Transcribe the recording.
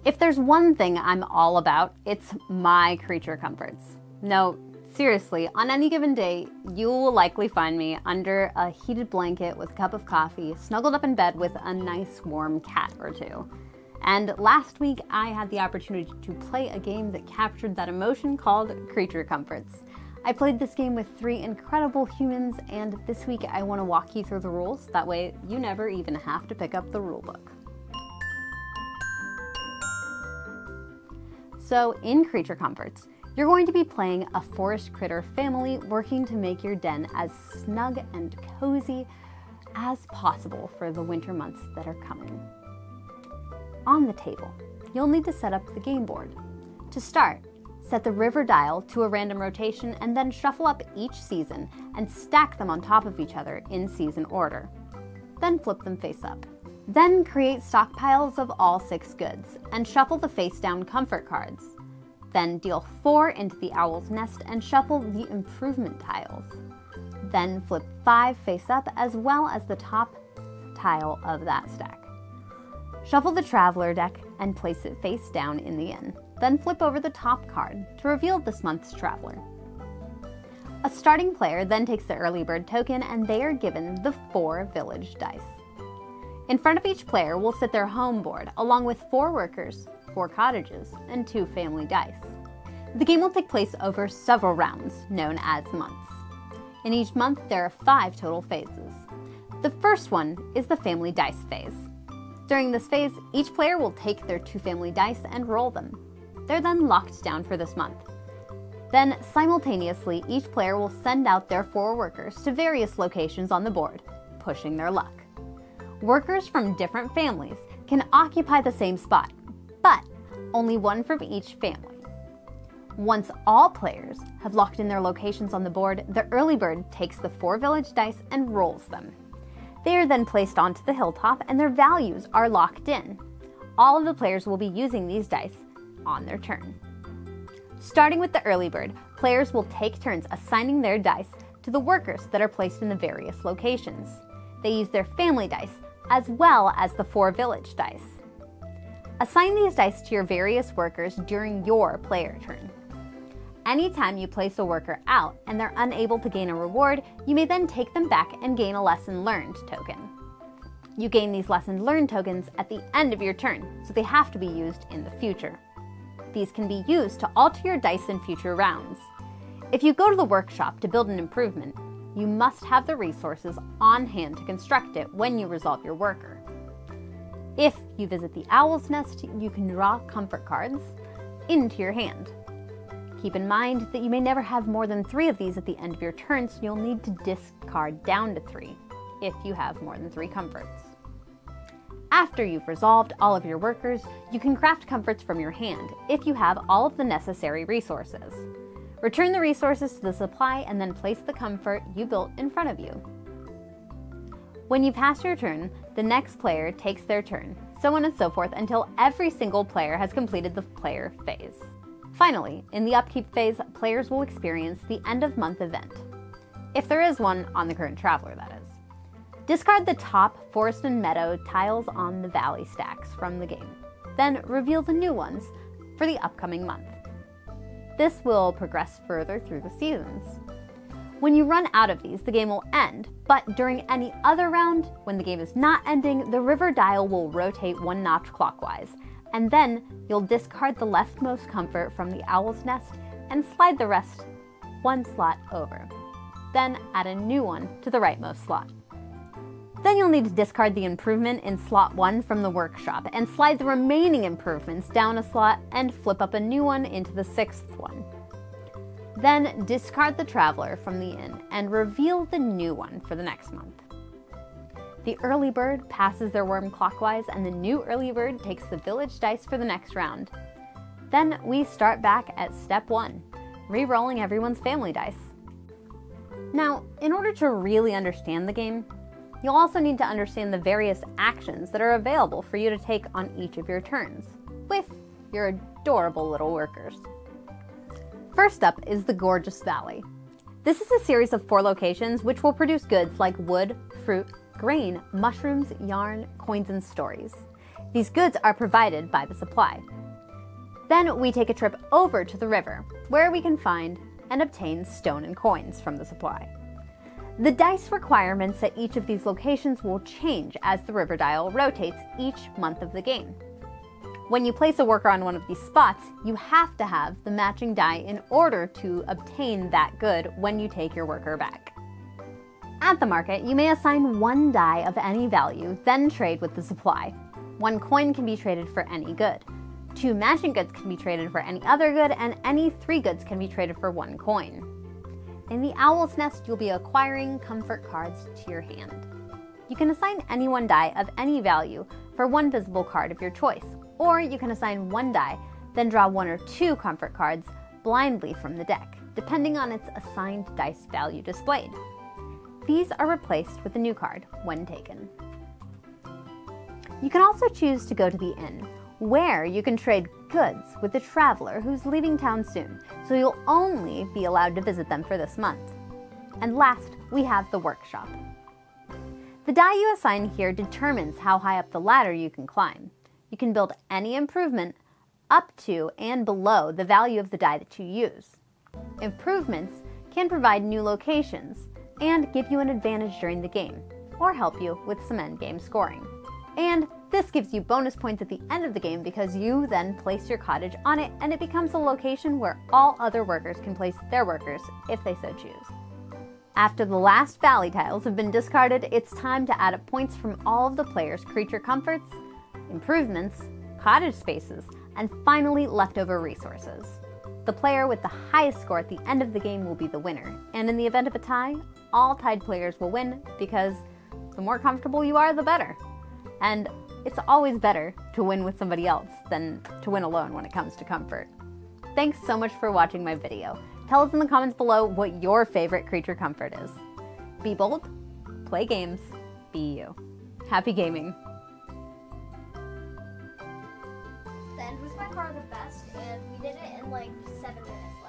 If there's one thing I'm all about, it's my creature comforts. No, seriously, on any given day, you will likely find me under a heated blanket with a cup of coffee, snuggled up in bed with a nice warm cat or two. And last week, I had the opportunity to play a game that captured that emotion called Creature Comforts. I played this game with 3 incredible humans, and this week I want to walk you through the rules. That way, you never even have to pick up the rulebook. So, in Creature Comforts, you're going to be playing a forest critter family working to make your den as snug and cozy as possible for the winter months that are coming. On the table, you'll need to set up the game board. To start, set the river dial to a random rotation and then shuffle up each season and stack them on top of each other in season order. Then flip them face up. Then create stockpiles of all 6 goods and shuffle the face down comfort cards. Then deal 4 into the owl's nest and shuffle the improvement tiles. Then flip 5 face up as well as the top tile of that stack. Shuffle the traveler deck and place it face down in the inn. Then flip over the top card to reveal this month's traveler. A starting player then takes the early bird token and they are given the 4 village dice. In front of each player will sit their home board along with 4 workers, 4 cottages, and 2 family dice. The game will take place over several rounds, known as months. In each month, there are 5 total phases. The first one is the family dice phase. During this phase, each player will take their 2 family dice and roll them. They're then locked down for this month. Then, simultaneously, each player will send out their 4 workers to various locations on the board, pushing their luck. Workers from different families can occupy the same spot, but only one from each family. Once all players have locked in their locations on the board, the early bird takes the 4 village dice and rolls them. They are then placed onto the hilltop and their values are locked in. All of the players will be using these dice on their turn. Starting with the early bird, players will take turns assigning their dice to the workers that are placed in the various locations. They use their family dice as well as the 4 village dice. Assign these dice to your various workers during your player turn. Anytime you place a worker out and they're unable to gain a reward, you may then take them back and gain a lesson learned token. You gain these lesson learned tokens at the end of your turn, so they have to be used in the future. These can be used to alter your dice in future rounds. If you go to the workshop to build an improvement, you must have the resources on hand to construct it when you resolve your worker. If you visit the owl's nest, you can draw comfort cards into your hand. Keep in mind that you may never have more than 3 of these at the end of your turn, so you'll need to discard down to 3 if you have more than 3 comforts. After you've resolved all of your workers, you can craft comforts from your hand if you have all of the necessary resources. Return the resources to the supply and then place the comfort you built in front of you. When you pass your turn, the next player takes their turn, so on and so forth until every single player has completed the player phase. Finally, in the upkeep phase, players will experience the end of month event, if there is one on the current traveler, that is. Discard the top forest and meadow tiles on the valley stacks from the game, then reveal the new ones for the upcoming month. This will progress further through the seasons. When you run out of these, the game will end, but during any other round, when the game is not ending, the river dial will rotate 1 notch clockwise, and then you'll discard the leftmost comfort from the owl's nest and slide the rest 1 slot over. Then add a new one to the rightmost slot. Then you'll need to discard the improvement in slot 1 from the workshop and slide the remaining improvements down a slot and flip up a new one into the 6th one. Then discard the traveler from the inn and reveal the new one for the next month. The early bird passes their worm clockwise and the new early bird takes the village dice for the next round. Then we start back at step 1, re-rolling everyone's family dice. Now, in order to really understand the game, you'll also need to understand the various actions that are available for you to take on each of your turns, with your adorable little workers. First up is the Gorgeous Valley. This is a series of 4 locations which will produce goods like wood, fruit, grain, mushrooms, yarn, coins, and stories. These goods are provided by the supply. Then we take a trip over to the river, where we can find and obtain stone and coins from the supply. The dice requirements at each of these locations will change as the river dial rotates each month of the game. When you place a worker on one of these spots, you have to have the matching die in order to obtain that good when you take your worker back. At the market, you may assign 1 die of any value, then trade with the supply. 1 coin can be traded for any good. 2 matching goods can be traded for any other good, and any 3 goods can be traded for 1 coin. In the Owl's Nest, you'll be acquiring comfort cards to your hand. You can assign any 1 die of any value for 1 visible card of your choice, or you can assign 1 die, then draw 1 or 2 comfort cards blindly from the deck, depending on its assigned dice value displayed. These are replaced with a new card when taken. You can also choose to go to the inn, where you can trade goods with a traveler who's leaving town soon, so you'll only be allowed to visit them for this month. And last, we have the workshop. The die you assign here determines how high up the ladder you can climb. You can build any improvement up to and below the value of the die that you use. Improvements can provide new locations and give you an advantage during the game, or help you with some endgame scoring. And this gives you bonus points at the end of the game because you then place your cottage on it and it becomes a location where all other workers can place their workers if they so choose. After the last valley tiles have been discarded, it's time to add up points from all of the players' creature comforts, improvements, cottage spaces, and finally leftover resources. The player with the highest score at the end of the game will be the winner, and in the event of a tie, all tied players will win because the more comfortable you are, the better. And it's always better to win with somebody else than to win alone when it comes to comfort. Thanks so much for watching my video. Tell us in the comments below what your favorite creature comfort is. Be bold, play games, be you. Happy gaming! The end was by far the best, and we did it in like 7 minutes.